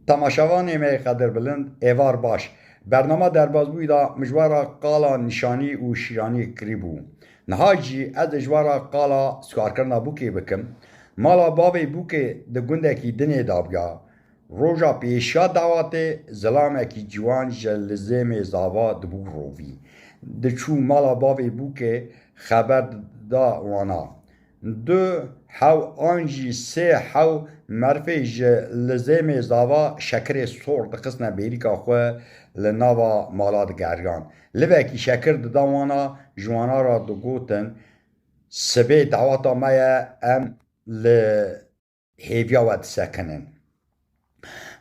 تماشاوان می قدر بلند ایوار باش برنامه در بازبوی دا مجوارا قالا نشانی و شیرانی کریبو نهاجی از اجوارا قالا سکار کرنا بوکی بکم مالا بابی بوکی ده گنده کی دنی دابیا روژا پیشا دعوات زلامه کی جوان جلزم زاوا دبو روی ده چو مالا بابی بوکی خبر دا وانا دو حو آنجی سه حو مرفی ج لزم زاوا شکر سور دقسنا بیریکا خو لناوا مالاد گریان لبکی شکر دداوانا جوانا را دگوتن سبه دعواتا مایا ام ل هیویا ود سکنن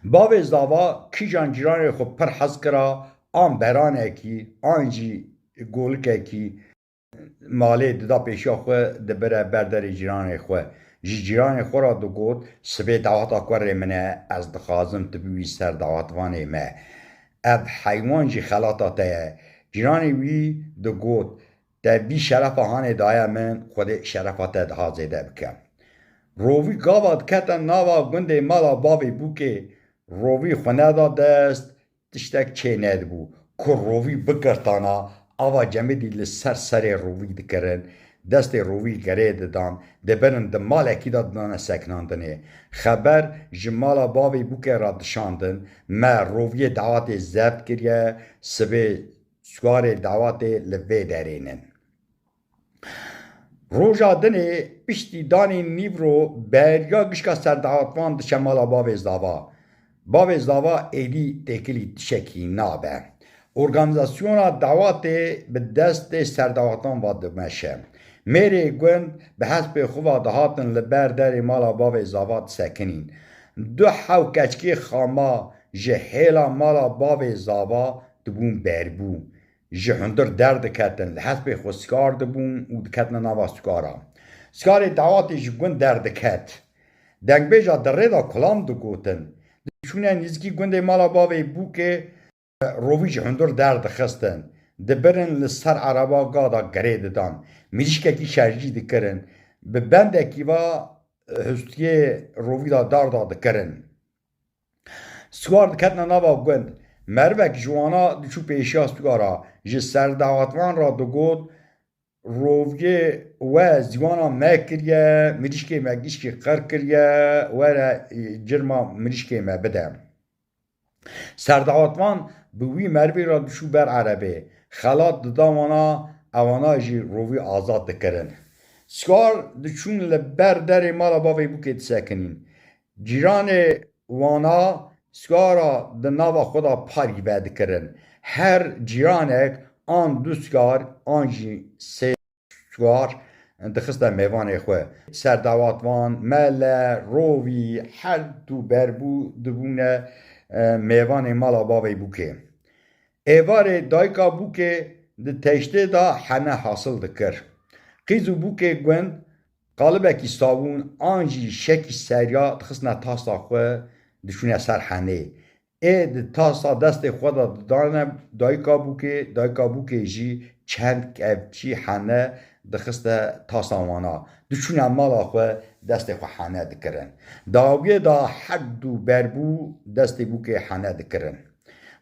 باوی زاوا کی جان جیران خو پر حز کرا آن برانه کی آنجی گولکه کی مالی ددا پیشا خو دبره بردر جیران خو جیران خو را دو گوت سبه دعوت اکور منه از دخوازم تبوی سر دعوت وانه مه اب حیوان جی خلاتا تایه جیران وی دو گوت ده بی شرف هانه دایه من خود شرفات ده زیده بکم روی گاواد کتن ناوا گنده مالا باوی بو که روی خونه دا دست تشتک چه ند بو که روی بگرتانا آوا جمعی لسر سر روی دکرن دست روی گره دادن دبرن ده مالکی دادن سکناندنه خبر جمالا باوی بو که را دشاندن ما روی دعوت زبط کریه سبه سوار دعوت لوی درینن روژا دنه پشتی دانی نیورو بریا گشکا سردعاتوان ده شمالا باویز داوا باویز داوا ایدی تکلی تشکی نابه ارگانیزاسیونا دعوات به دست سردعاتان واد مشه میری گوند به حسب خواه دهاتن لبر در مالا باویز داوا سکنین دو حو کچکی خاما جهیلا مالا باویز داوا دبون بربو جهندر درد کتن لحسب خو سکار دبون و دکتن نوا سکارا سکار دعوات جگون درد کت دنگ بیجا در ریدا کلام دو گوتن چونه نزگی گونده مالا باوی بو که روی جهندر درد خستن دبرن لسر عربا گادا گره دان میریشکه کی شرجی دکرن به بنده کیوا هستیه روی دا داردا دکرن سکار دکتن نوا گوند مروک جوانا دچو پیشیا سکارا جه سردعواتوان را دو گود رویه و زیوانا مکریه مریشکه مگیشکه قر کریه و جرما مریشکه مبده سردعواتوان بوی مروی را دشو بر عربه خلات دداوانا اوانا جی روی آزاد دکرن سکار دچون لبر در مالا باوی بوکت سکنین جیران وانا سکارا ده ناوا خدا پاری بد کرن هر جیرانک آن دو سکار آنجی سه سکار دخسته میوان خواه سردواتوان مله روی هر دو بربو دبونه میوان مالا باوی بوکه ایوار دایکا بوکه ده تشته دا حنه حاصل دکر قیزو بوکه گوند قالبکی صابون آنجی شکی سریا دخسته تاستا خواه دشونه سر حنه ده تاستا دست خدا دانه دایکا بوکه جی چند کبچی حنه دخسته تاستا وانا دشونه مالا خواه دست خو حنه دکرن داویه دا حد دو بربو دست بوکه حنه دکرن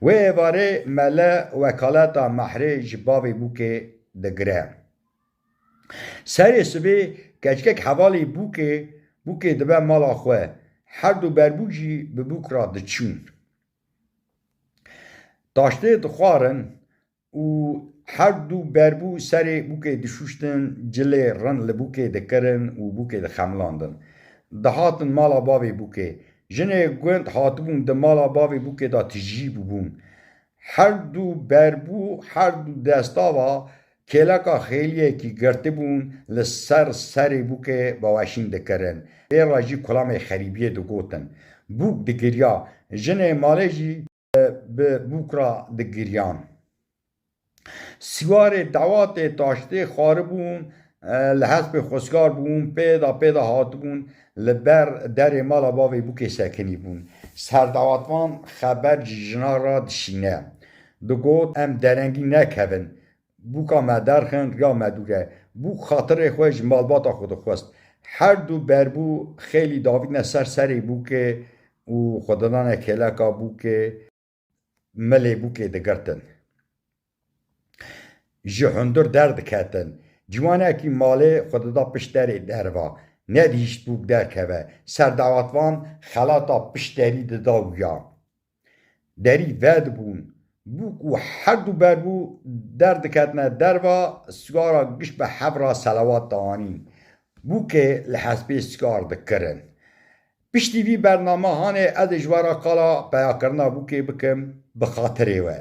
و ایواره مله وکالتا محره جباوی بوکه دگره سری سبه کچکک حوالی بوکه دبه مالا خواه هر دو بربوجی به بوک را دچون داشته دخوارن و هر دو بربو سر بوکه دشوشتن جله رن لبوکه دکرن و بوکه دخملاندن دهاتن مالا باوی بوکه جنه گوند هاتبون ده مالا باوی بوکه دا تجیب بون هر دو بربو هر دو دستاوا کلکا خیلیه کی گرته بون سر بوکه باوشین دکرن بیر راجی کلام خریبیه دو گوتن بوک دگریا جنه ماله جی به بوک را دگریان سوار دعوات داشته خاره بون لحسب خسکار بون پیدا هات بون لبر در مالا باوی بوک سکنی بون سردعواتوان خبر جنا را دشینه دو گوت ام درنگی نکهون بوکا مدرخن یا مدوره بوک خاطر خوش مالباتا خود خواست هر دو بربو خیلی داوید سری بوک û xwedana kêleka bûkê milê bûkê digirtin. Ji hundir derdiketin. Ciwanekî malê xwe dida pişt derê derva. Nedîşt bûk derkeve. Serdawatvan xelata pişt derî dida wiya. Derî vedibûn. Bûk û her du berbû derdiketine derva, sigara giş bi hevra selewat de anîn. Bûkê li hespê sigar dikirin. Piştî vî bername hanê ez ê ji were qala peyakirina bûkê bikim bi xatirê we.